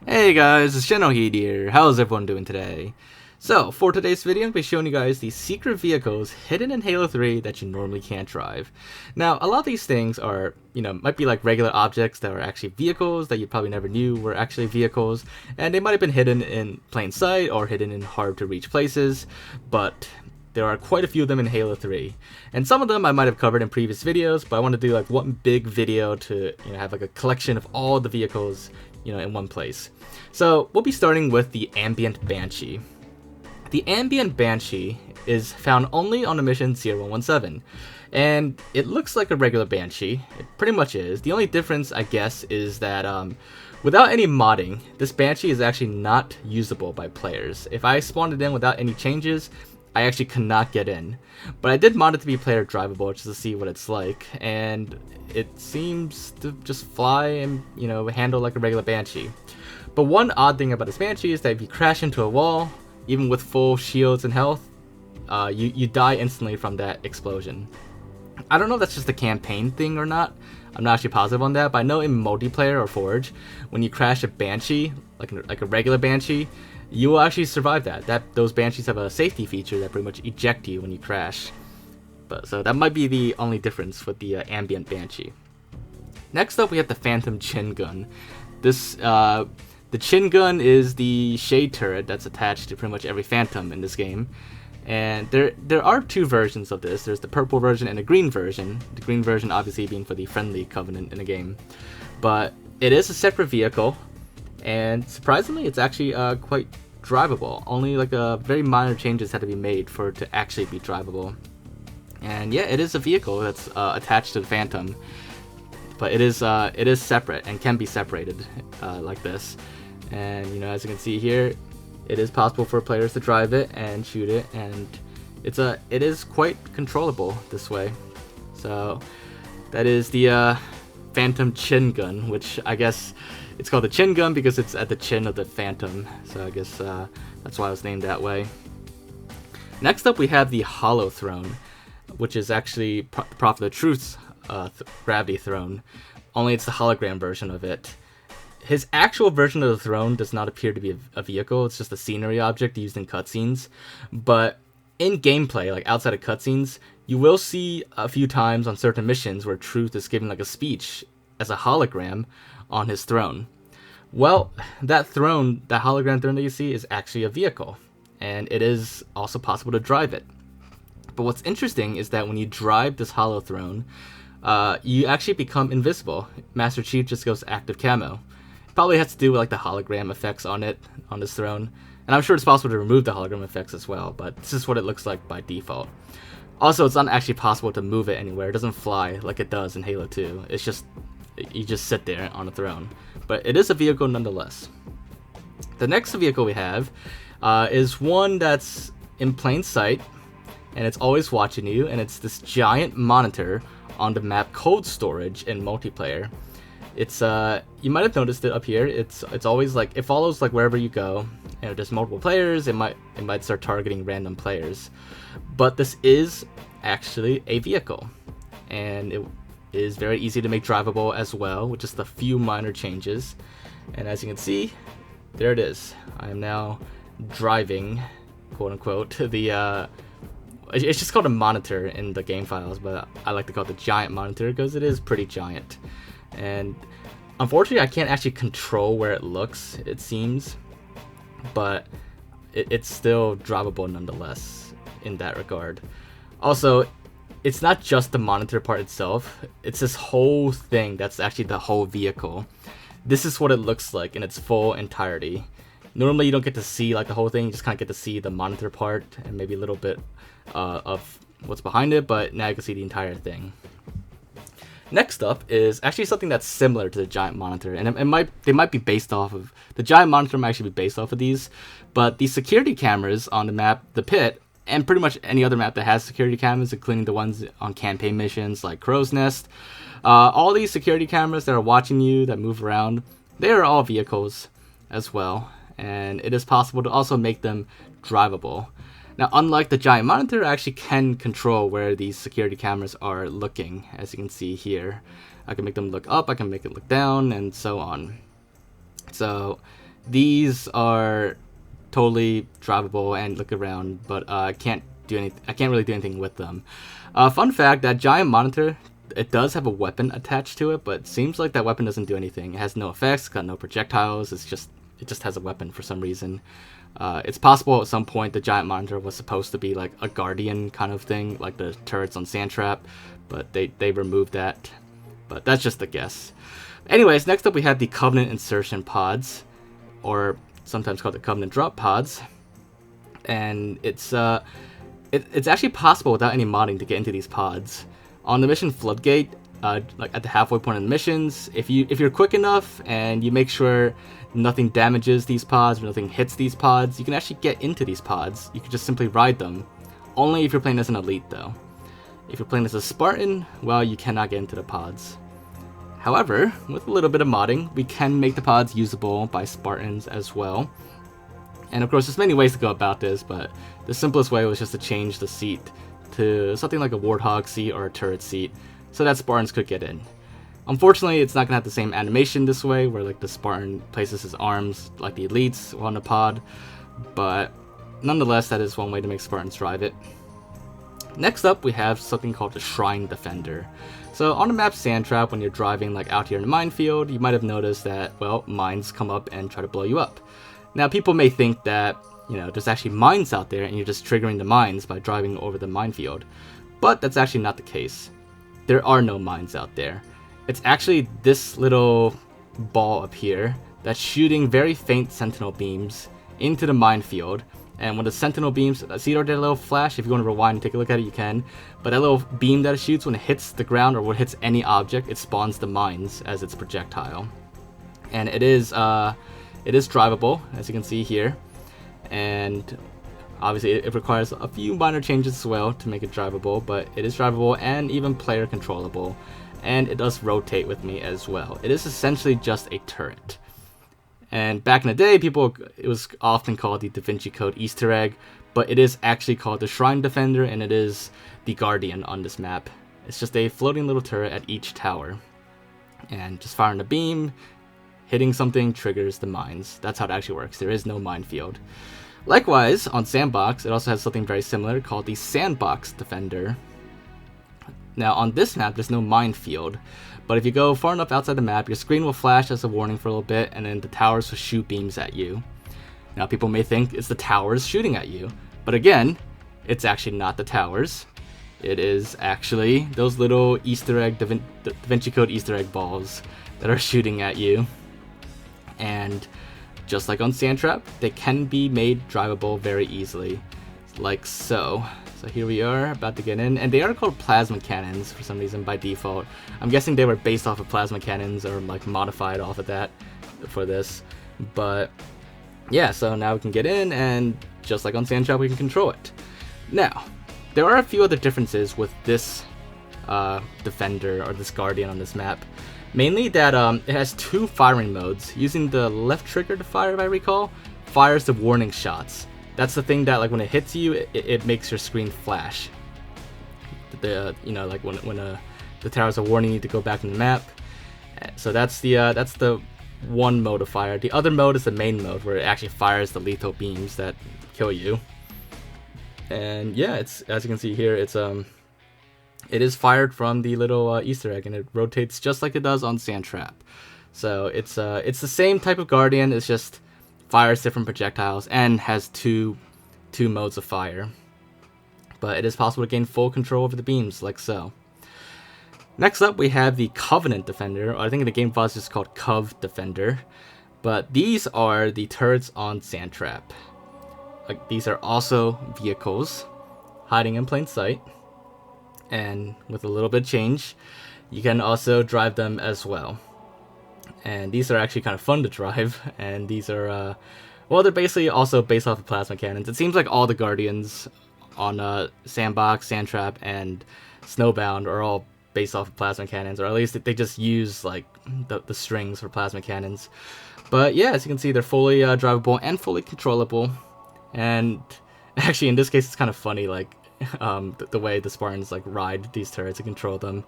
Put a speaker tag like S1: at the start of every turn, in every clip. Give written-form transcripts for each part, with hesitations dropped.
S1: Hey guys, it's Generalkidd here. How's everyone doing today? So, for today's video, I'll be showing you guys the secret vehicles hidden in Halo 3 that you normally can't drive. Now, a lot of these things are, might be like regular objects that are actually vehicles that you probably never knew were actually vehicles, and they might have been hidden in plain sight or hidden in hard to reach places, but there are quite a few of them in Halo 3. And some of them I might have covered in previous videos, but I want to do like one big video to have like a collection of all the vehicles in one place. So we'll be starting with the Ambient Banshee. The Ambient Banshee is found only on the mission 0117, and it looks like a regular Banshee. It pretty much is. The only difference, I guess, is that without any modding, this Banshee is actually not usable by players. If I spawned it in without any changes, I actually could not get in. But I did mod it to be player drivable just to see what it's like, and it seems to just fly and handle like a regular Banshee. But one odd thing about this Banshee is that if you crash into a wall, even with full shields and health, you die instantly from that explosion. I don't know if that's just a campaign thing or not. I'm not actually positive on that, but I know in multiplayer or Forge, when you crash a Banshee, like a regular Banshee, you will actually survive that. Those Banshees have a safety feature that pretty much eject you when you crash. So that might be the only difference with the Ambient Banshee. Next up, we have the Phantom Chin Gun. The Chin Gun is the shade turret that's attached to pretty much every Phantom in this game. And there are two versions of this. There's the purple version and a green version. The green version obviously being for the friendly Covenant in the game. But it is a separate vehicle, and surprisingly, it's actually quite drivable. Only like very minor changes had to be made for it to actually be drivable. And yeah, it is a vehicle that's attached to the Phantom, but it is separate and can be separated like this. And as you can see here, it is possible for players to drive it and shoot it, and it is quite controllable this way. So that is the Phantom Chin Gun, which I guess it's called the Chin Gun because it's at the chin of the Phantom. So I guess that's why it was named that way. Next up, we have the Holo Throne, which is actually Prophet of Truth's gravity throne. Only it's the hologram version of it. His actual version of the throne does not appear to be a vehicle. It's just a scenery object used in cutscenes. But in gameplay, like outside of cutscenes, you will see a few times on certain missions where Truth is giving like a speech as a hologram on his throne. Well, that throne, that hologram throne that you see, is actually a vehicle, and it is also possible to drive it. But what's interesting is that when you drive this Holo Throne, you actually become invisible. Master Chief just goes active camo. It probably has to do with like the hologram effects on this throne, and I'm sure it's possible to remove the hologram effects as well, but this is what it looks like by default. Also, it's not actually possible to move it anywhere. It doesn't fly like it does in Halo 2. It's just, you just sit there on a throne. But it is a vehicle nonetheless. The next vehicle we have is one that's in plain sight, and it's always watching you, and it's this giant monitor on the map Cold Storage in multiplayer. It's you might have noticed it up here. It's always like, it follows like wherever you go, and if there's multiple players, it might start targeting random players. But this is actually a vehicle, and it is very easy to make drivable as well, with just a few minor changes. And as you can see, there it is. I am now driving, quote unquote, the it's just called a monitor in the game files, but I like to call it the giant monitor because it is pretty giant. And unfortunately, I can't actually control where it looks, it seems, but it's still drivable nonetheless in that regard. Also, it's not just the monitor part itself, it's this whole thing that's actually the whole vehicle. This is what it looks like in its full entirety. Normally you don't get to see like the whole thing, you just kind of get to see the monitor part and maybe a little bit of what's behind it, but now you can see the entire thing. Next up is actually something that's similar to the giant monitor, and they might be based off of, the giant monitor might actually be based off of these, but the security cameras on the map, the pit, and pretty much any other map that has security cameras, including the ones on campaign missions like Crow's Nest, all these security cameras that are watching you, that move around, they are all vehicles as well, and it is possible to also make them drivable. Now, unlike the giant monitor, I actually can control where these security cameras are looking, as you can see here. I can make them look up, I can make it look down, and so on. So these are totally drivable and look around, but I can't really do anything with them. Fun fact: that giant monitor, it does have a weapon attached to it, but it seems like that weapon doesn't do anything. It has no effects, got no projectiles. It just has a weapon for some reason. It's possible at some point the giant monitor was supposed to be like a guardian kind of thing, like the turrets on Sandtrap, but they removed that. But that's just a guess. Anyways, next up we have the Covenant Insertion Pods, or sometimes called the Covenant Drop Pods. And it's actually possible without any modding to get into these pods. On the mission Floodgate, like at the halfway point of the missions, if you're quick enough and you make sure nothing damages these pods or nothing hits these pods, you can actually get into these pods. You can just simply ride them. Only if you're playing as an elite though. If you're playing as a Spartan, well, you cannot get into the pods. However, with a little bit of modding, we can make the pods usable by Spartans as well. And of course, there's many ways to go about this, but the simplest way was just to change the seat to something like a Warthog seat or a turret seat, so that Spartans could get in. Unfortunately, it's not going to have the same animation this way, where like the Spartan places his arms like the elites on the pod, but nonetheless, that is one way to make Spartans drive it. Next up, we have something called the Shrine Defender. So on the map Sandtrap, when you're driving like out here in the minefield, you might have noticed that, well, mines come up and try to blow you up. Now, people may think that, you know, there's actually mines out there and you're just triggering the mines by driving over the minefield, but that's actually not the case. There are no mines out there. It's actually this little ball up here that's shooting very faint sentinel beams into the minefield. And when the sentinel beams, see that little flash? If you want to rewind and take a look at it, you can. But that little beam that it shoots, when it hits the ground or when it hits any object, it spawns the mines as its projectile. And it is drivable, as you can see here. And obviously it requires a few minor changes as well to make it drivable, but it is drivable and even player controllable. And it does rotate with me as well. It is essentially just a turret. And back in the day, it was often called the Da Vinci Code Easter egg, but it is actually called the Shrine Defender, and it is the Guardian on this map. It's just a floating little turret at each tower. And just firing a beam, hitting something triggers the mines. That's how it actually works. There is no minefield. Likewise, on Sandbox, it also has something very similar called the Sandbox Defender. Now, on this map, there's no minefield, but if you go far enough outside the map, your screen will flash as a warning for a little bit, and then the towers will shoot beams at you. Now, people may think it's the towers shooting at you, but again, it's actually not the towers. It is actually those little Easter egg, Da Vinci Code Easter egg balls that are shooting at you. And just like on Sandtrap, they can be made drivable very easily, like so. So here we are, about to get in, and they are called plasma cannons for some reason by default. I'm guessing they were based off of plasma cannons or like modified off of that for this. But yeah, so now we can get in, and just like on Sandtrap, we can control it. Now, there are a few other differences with this Defender or this Guardian on this map. Mainly that it has two firing modes. Using the left trigger to fire, if I recall, fires the warning shots. That's the thing that, like, when it hits you, it makes your screen flash. You know, like when the towers are warning you to go back in the map. So that's the one mode of fire. The other mode is the main mode, where it actually fires the lethal beams that kill you. And yeah, it's, as you can see here, it is fired from the little Easter egg, and it rotates just like it does on Sandtrap. So it's the same type of Guardian. It's just fires different projectiles and has two modes of fire. But it is possible to gain full control over the beams, like so. Next up, we have the Covenant Defender, or I think in the game file it's just called Cov Defender. But these are the turrets on Sandtrap. Like, these are also vehicles hiding in plain sight. And with a little bit of change, you can also drive them as well. And these are actually kind of fun to drive, and these are, well, they're basically also based off of plasma cannons. It seems like all the Guardians on Sandbox, Sandtrap, and Snowbound are all based off of plasma cannons, or at least they just use, like, the strings for plasma cannons. But yeah, as you can see, they're fully drivable and fully controllable. And actually, in this case, it's kind of funny, like, the way the Spartans, like, ride these turrets and control them.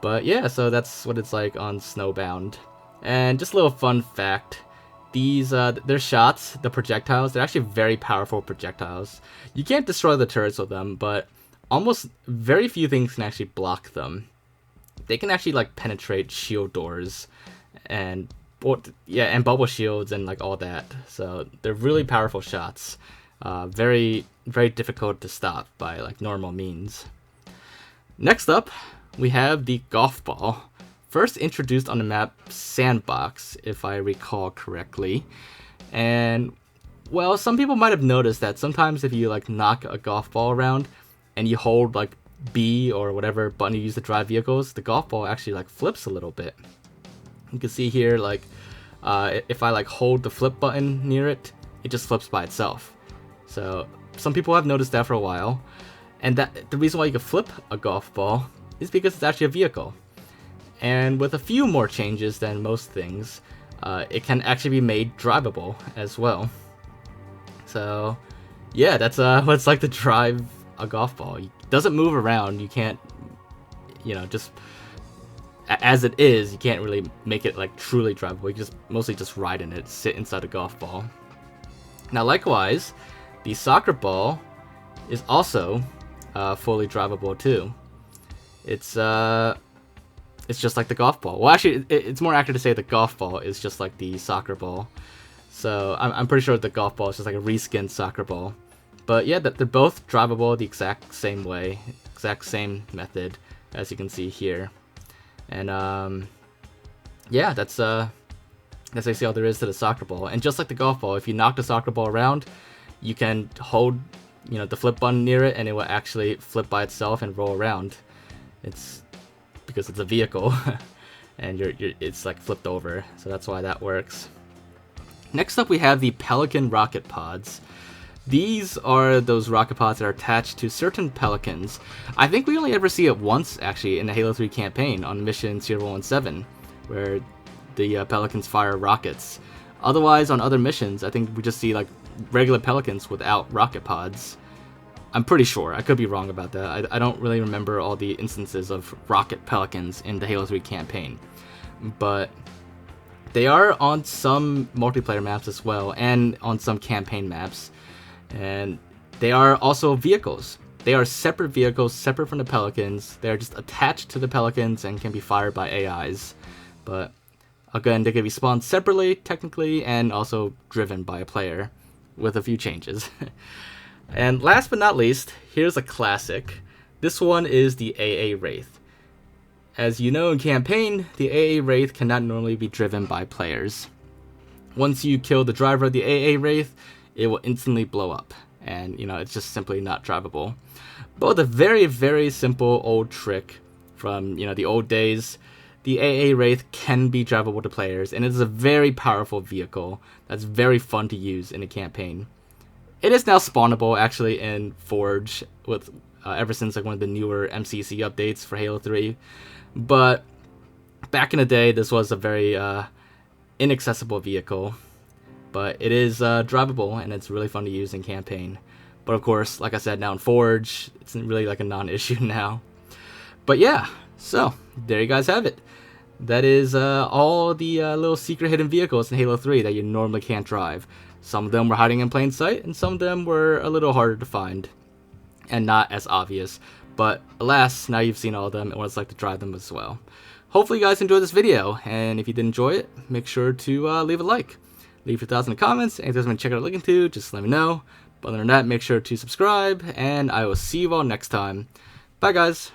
S1: But yeah, so that's what it's like on Snowbound. And just a little fun fact, these their shots, the projectiles, they're actually very powerful projectiles. You can't destroy the turrets with them, but almost very few things can actually block them. They can actually like penetrate shield doors and bubble shields and like all that. So they're really powerful shots. Very difficult to stop by like normal means. Next up, we have the golf ball. First introduced on the map Sandbox, if I recall correctly. And well, some people might have noticed that sometimes if you like knock a golf ball around and you hold like B or whatever button you use to drive vehicles, the golf ball actually like flips a little bit. You can see here like if I like hold the flip button near it, it just flips by itself. So some people have noticed that for a while, and that the reason why you can flip a golf ball is because it's actually a vehicle. And with a few more changes than most things, it can actually be made drivable as well. So yeah, that's what it's like to drive a golf ball. It doesn't move around. You can't, just as it is, you can't really make it like truly drivable. You can just mostly just ride in it, sit inside a golf ball. Now likewise, the soccer ball is also fully drivable too. It's just like the golf ball. Well, actually, it's more accurate to say the golf ball is just like the soccer ball. So I'm pretty sure the golf ball is just like a reskinned soccer ball. But yeah, they're both drivable the exact same way, exact same method, as you can see here. And yeah, that's basically all there is to the soccer ball. And just like the golf ball, if you knock the soccer ball around, you can hold, the flip button near it, and it will actually flip by itself and roll around. It's because it's a vehicle, and it's like flipped over, so that's why that works. Next up, we have the Pelican rocket pods. These are those rocket pods that are attached to certain Pelicans. I think we only ever see it once, actually, in the Halo 3 campaign on mission 017, where the Pelicans fire rockets. Otherwise, on other missions, I think we just see like regular Pelicans without rocket pods. I'm pretty sure. I could be wrong about that. I don't really remember all the instances of rocket Pelicans in the Halo 3 campaign. But they are on some multiplayer maps as well, and on some campaign maps. And they are also vehicles. They are separate vehicles, separate from the Pelicans. They are just attached to the Pelicans and can be fired by AIs. But again, they can be spawned separately, technically, and also driven by a player, with a few changes. And last but not least, here's a classic. This one is the AA Wraith. As you know, in campaign, the AA Wraith cannot normally be driven by players. Once you kill the driver of the AA Wraith, it will instantly blow up, and it's just simply not drivable. But with a very, very simple old trick from the old days, the AA Wraith can be drivable to players, and it is a very powerful vehicle that's very fun to use in a campaign. It is now spawnable actually in Forge with ever since like one of the newer MCC updates for Halo 3. But back in the day, this was a very inaccessible vehicle. But it is drivable, and it's really fun to use in campaign. But of course, like I said, now in Forge, it's really like a non-issue now. But yeah, so there you guys have it. That is all the little secret hidden vehicles in Halo 3 that you normally can't drive. Some of them were hiding in plain sight, and some of them were a little harder to find and not as obvious. But alas, now you've seen all of them and what it's like to drive them as well. Hopefully you guys enjoyed this video, and if you did enjoy it, make sure to leave a like. Leave your thoughts in the comments, and if there's something to check out or look into, just let me know. But other than that, make sure to subscribe, and I will see you all next time. Bye guys!